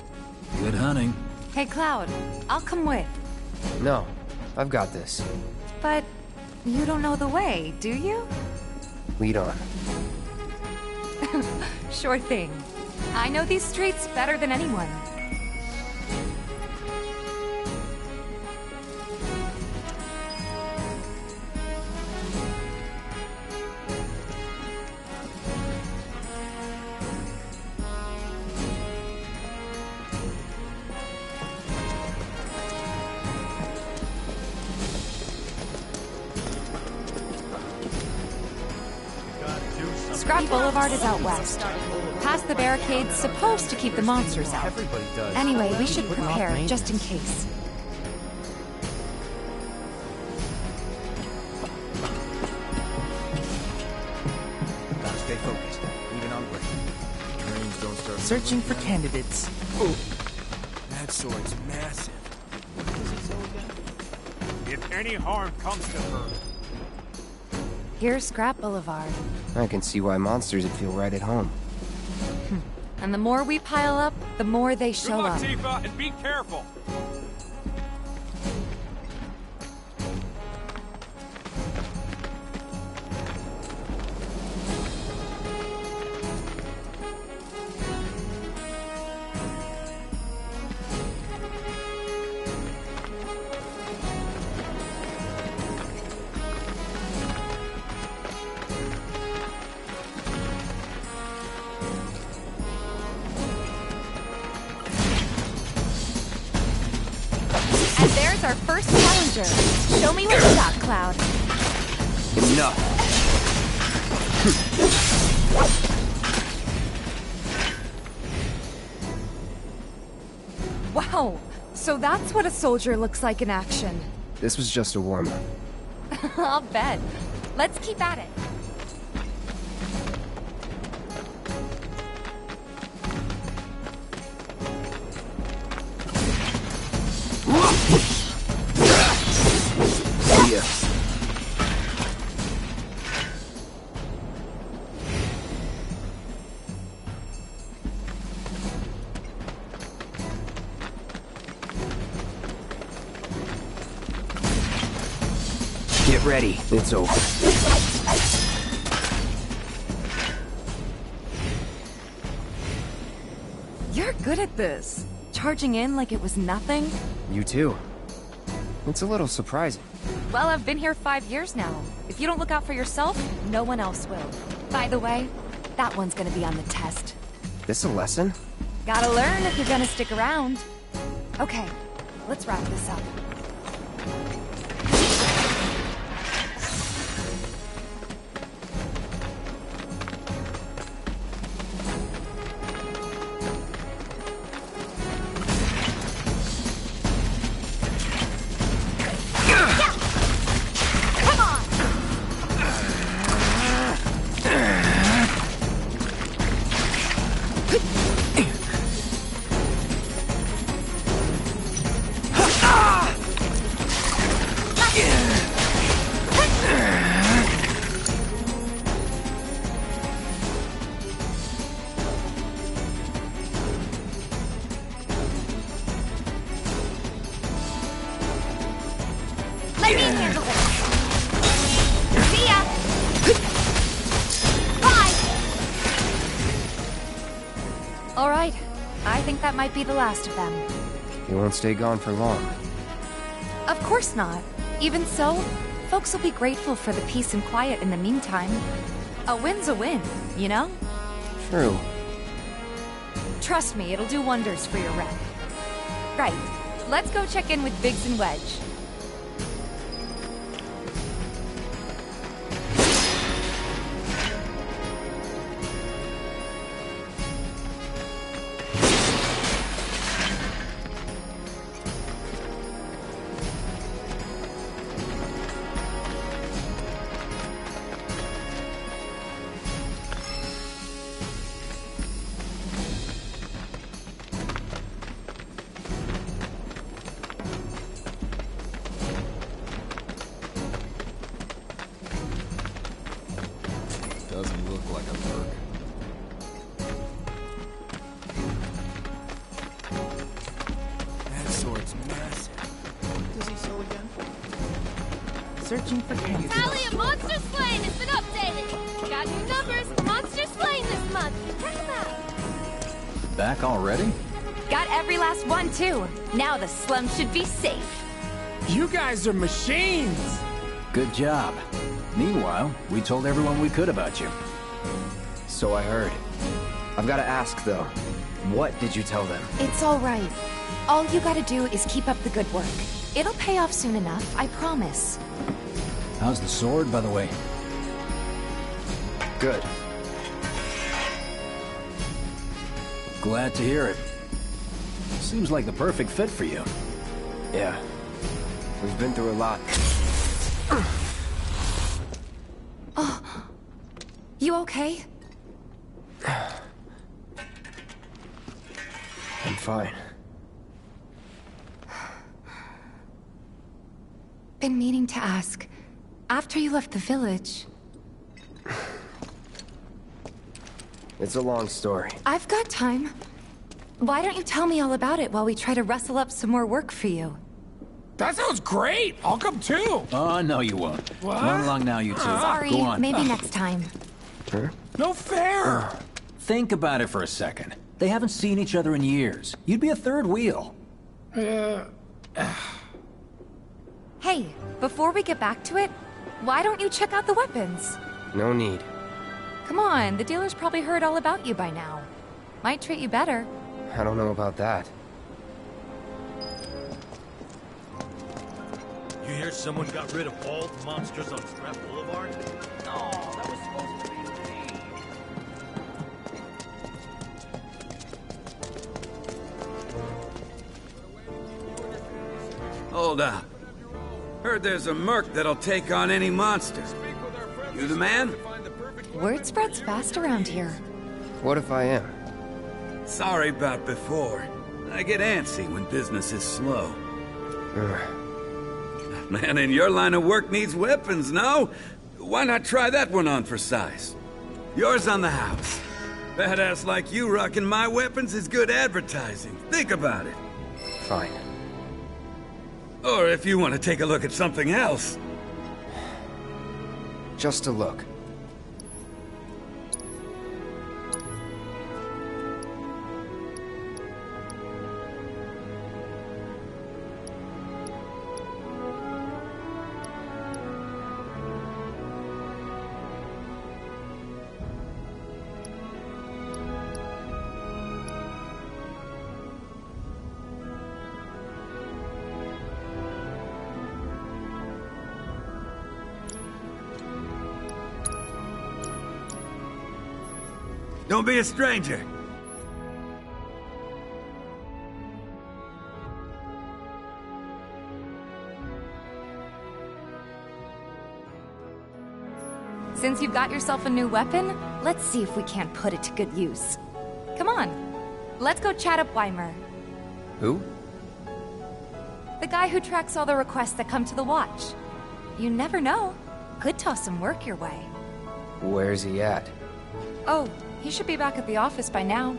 Good hunting. Hey, Cloud, I'll come with. No, I've got this. But you don't know the way, do you? Lead on. Sure thing. I know these streets better than anyone. Scrap Boulevard is out west. Past the barricades, supposed to keep the monsters out. Everybody does. Anyway, we should prepare, just in case. Gotta stay focused, even on break. Trains don't start. Searching for candidates. Oh, sword's massive. What does he say again? If any harm comes to her, Here's Scrap Boulevard. I can see why monsters would feel right at home. And the more we pile up, the more they show good luck, up. Tifa, and be careful. And there's our first challenger. Show me what you got, Cloud. Enough. Wow, so that's what a soldier looks like in action. This was just a warm-up. I'll bet. Let's keep at it. Yeah. Get ready. It's over. You're good at this. Charging in like it was nothing. You too. It's a little surprising. Well, I've been here 5 years now. If you don't look out for yourself, no one else will. By the way, that one's gonna be on the test. This a lesson? Gotta learn if you're gonna stick around. Okay, let's wrap this up. Let me handle this. See ya. Bye. All right. I think that might be the last of them. You won't stay gone for long. Of course not. Even so, folks will be grateful for the peace and quiet in the meantime. A win's a win, you know? True. Trust me, it'll do wonders for your rep. Right. Let's go check in with Biggs and Wedge. Doesn't look like a perk. That sword's massive. What does he sell again? Searching for candy. Tally of monster slain has been updated. Got new numbers for monster slain this month. Check them out. Back already? Got every last one, too. Now the slum should be safe. You guys are machines! Good job. Meanwhile, we told everyone we could about you. So I heard. I've got to ask, though. What did you tell them? It's all right. All you gotta do is keep up the good work. It'll pay off soon enough, I promise. How's the sword, by the way? Good. Glad to hear it. Seems like the perfect fit for you. Yeah. We've been through a lot. Oh. You okay? I'm fine. been meaning to ask. After you left the village... It's a long story. I've got time. Why don't you tell me all about it while we try to rustle up some more work for you? That sounds great! I'll come too! Oh, no you won't. What? Run along now, you two. Sorry, Go on. maybe next time. Huh? No fair! Think about it for a second. They haven't seen each other in years. You'd be a third wheel. Hey, before we get back to it, why don't you check out the weapons? No need. Come on, the dealer's probably heard all about you by now. Might treat you better. I don't know about that. You hear someone got rid of all the monsters on Scrap Boulevard? No, that was supposed to be me. Hold up. Heard there's a merc that'll take on any monster. You the man? Word spreads fast around here. What if I am? Sorry about before. I get antsy when business is slow. Man in your line of work needs weapons, no? Why not try that one on for size? Yours on the house. Badass like you rocking my weapons is good advertising. Think about it. Fine. Or if you want to take a look at something else. Just a look. Don't be a stranger. Since you've got yourself a new weapon, let's see if we can't put it to good use. Come on, let's go chat up Weimer. Who? The guy who tracks all the requests that come to the watch. You never know. Could toss some work your way. Where's he at? Oh, he should be back at the office by now.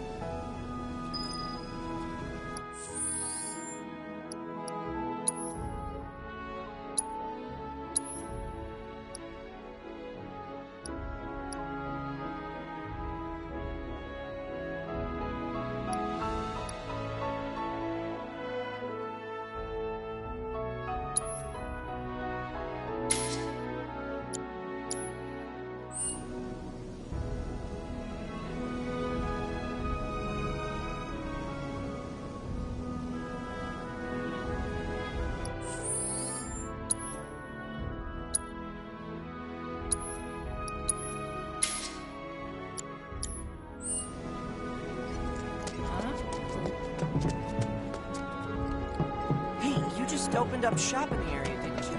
Hey, you just opened up shop in the area, didn't you?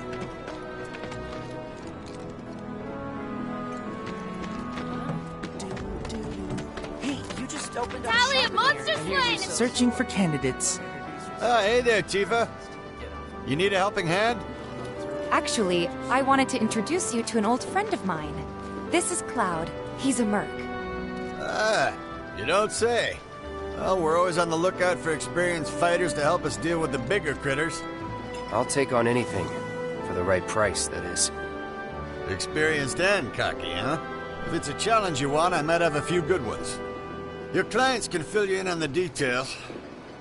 Hey, you just opened up Tally shop of in Monster the area. Slain! Searching for candidates. Hey there, Tifa. You need a helping hand? Actually, I wanted to introduce you to an old friend of mine. This is Cloud. He's a merc. Ah, you don't say. Well, we're always on the lookout for experienced fighters to help us deal with the bigger critters. I'll take on anything. For the right price, that is. Experienced and cocky, huh? If it's a challenge you want, I might have a few good ones. Your clients can fill you in on the details.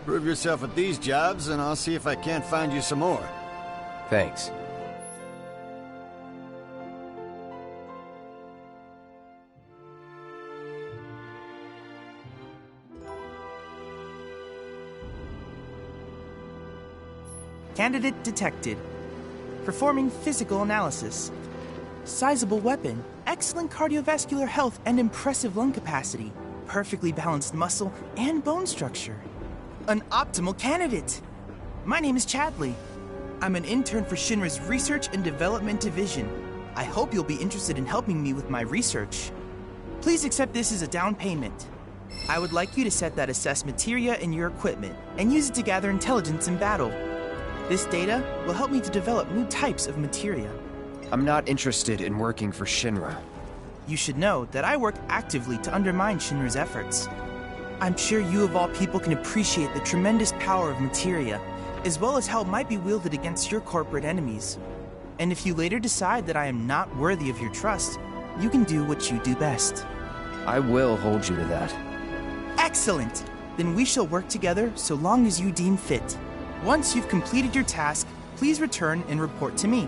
Prove yourself at these jobs, and I'll see if I can't find you some more. Thanks. Candidate detected. Performing physical analysis. Sizable weapon, excellent cardiovascular health and impressive lung capacity, perfectly balanced muscle and bone structure. An optimal candidate! My name is Chadley. I'm an intern for Shinra's Research and Development Division. I hope you'll be interested in helping me with my research. Please accept this as a down payment. I would like you to set that assess materia in your equipment and use it to gather intelligence in battle. This data will help me to develop new types of materia. I'm not interested in working for Shinra. You should know that I work actively to undermine Shinra's efforts. I'm sure you of all people can appreciate the tremendous power of materia, as well as how it might be wielded against your corporate enemies. And if you later decide that I am not worthy of your trust, you can do what you do best. I will hold you to that. Excellent! Then we shall work together so long as you deem fit. Once you've completed your task, please return and report to me.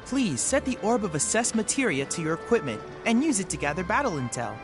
Please set the Orb of Assess Materia to your equipment and use it to gather battle intel.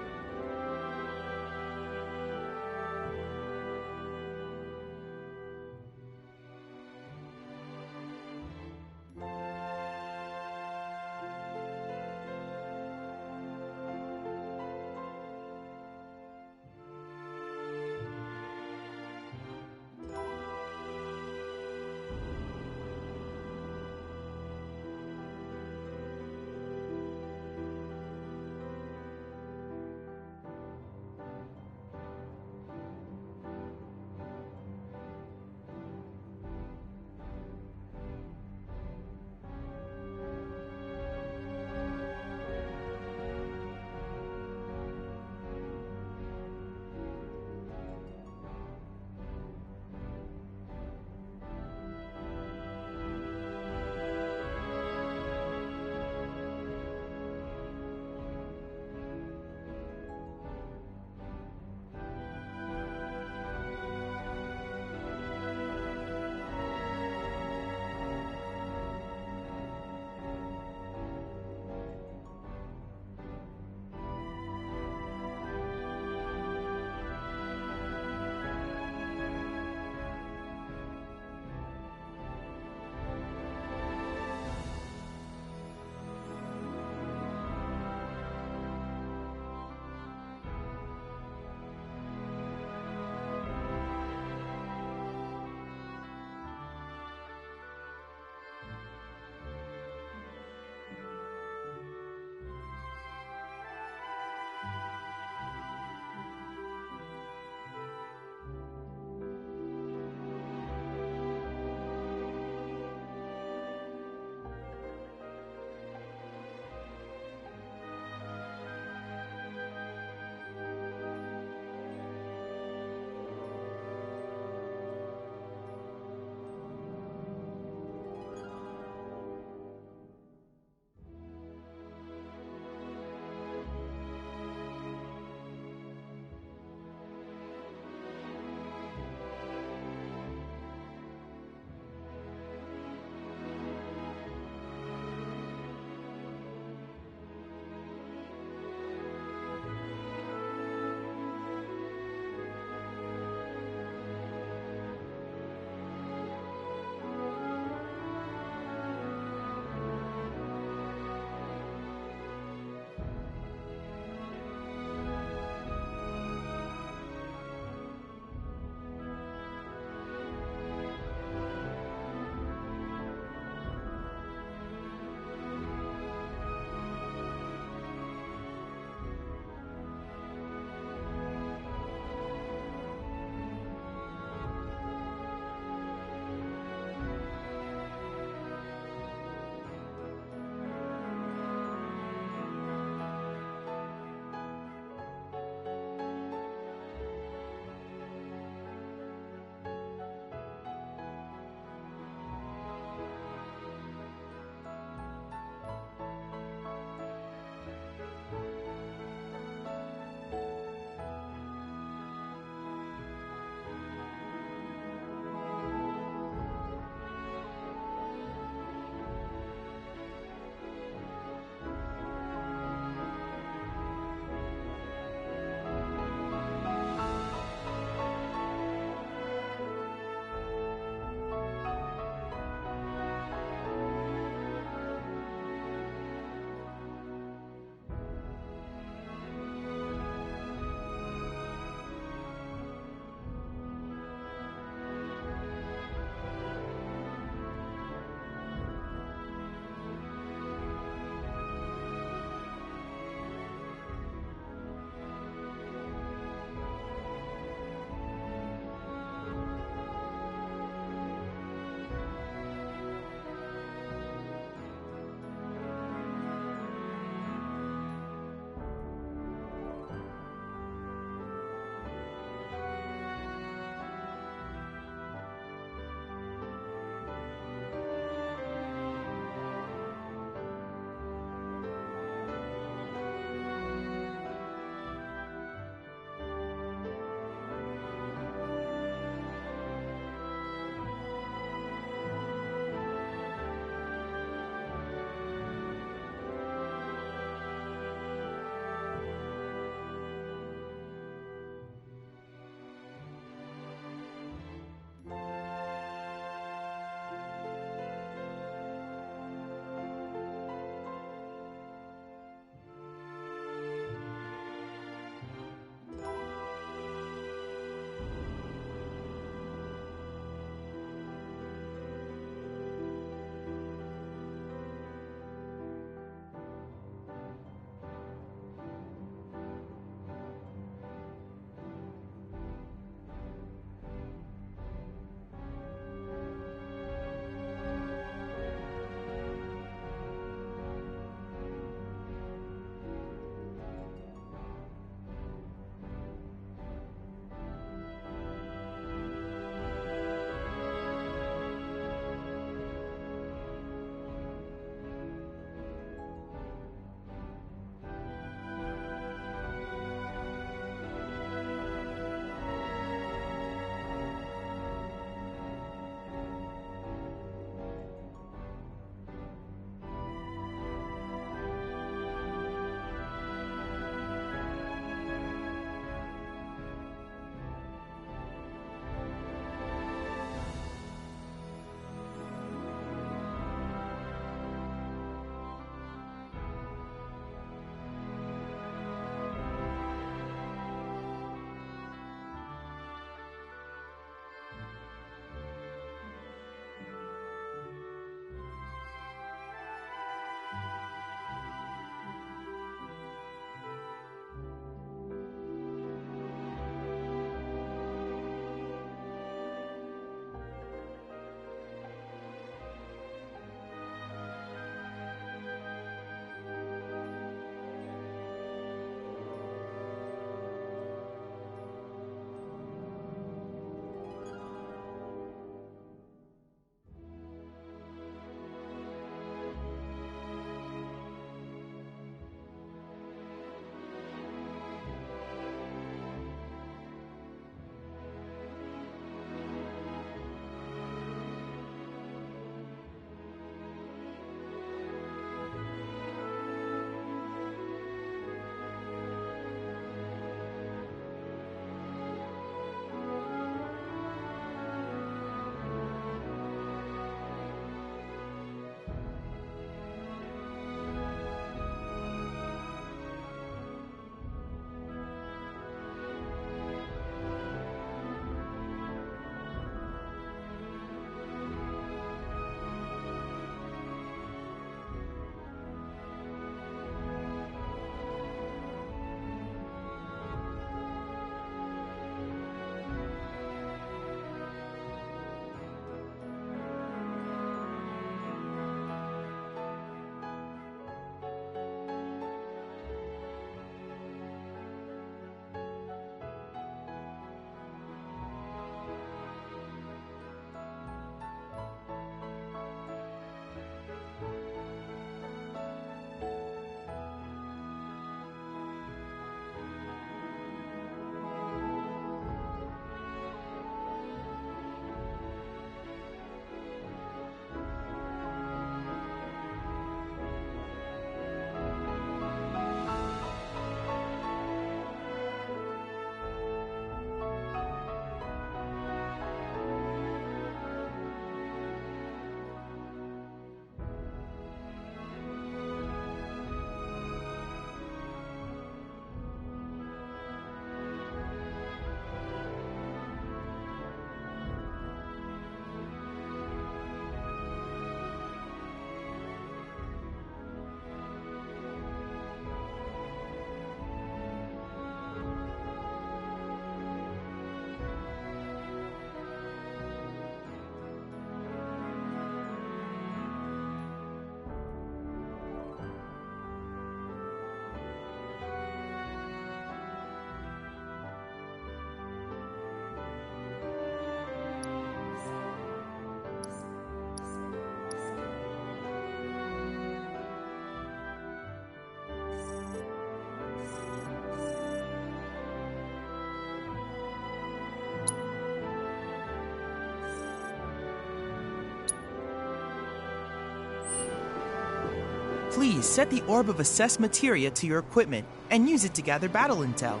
Please set the Orb of Assess Materia to your equipment and use it to gather battle intel.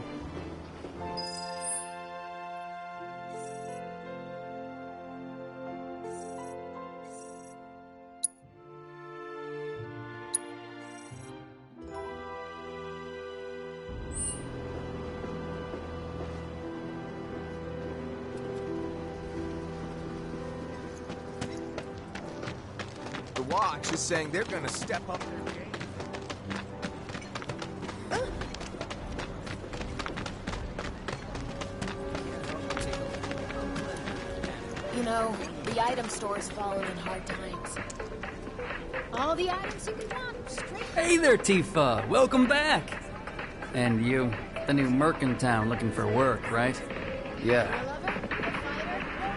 The Watch is saying they're gonna step up their game. You know, the item store's fallen in hard times. All the items you can want, straight. Hey there, Tifa. Welcome back. And you, the new merc in town looking for work, right? Yeah.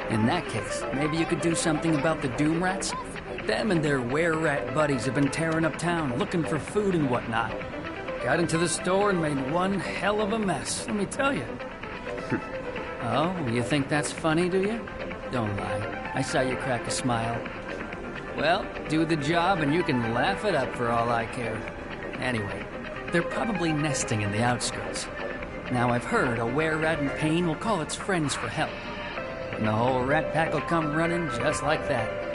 In that case, maybe you could do something about the Doom Rats? Them and their were-rat buddies have been tearing up town, looking for food and whatnot. Got into the store and made one hell of a mess, let me tell you. Oh, you think that's funny, do you? Don't lie. I saw you crack a smile. Well, do the job and you can laugh it up for all I care. Anyway, they're probably nesting in the outskirts. Now I've heard a were-rat in pain will call its friends for help. And the whole rat pack will come running just like that.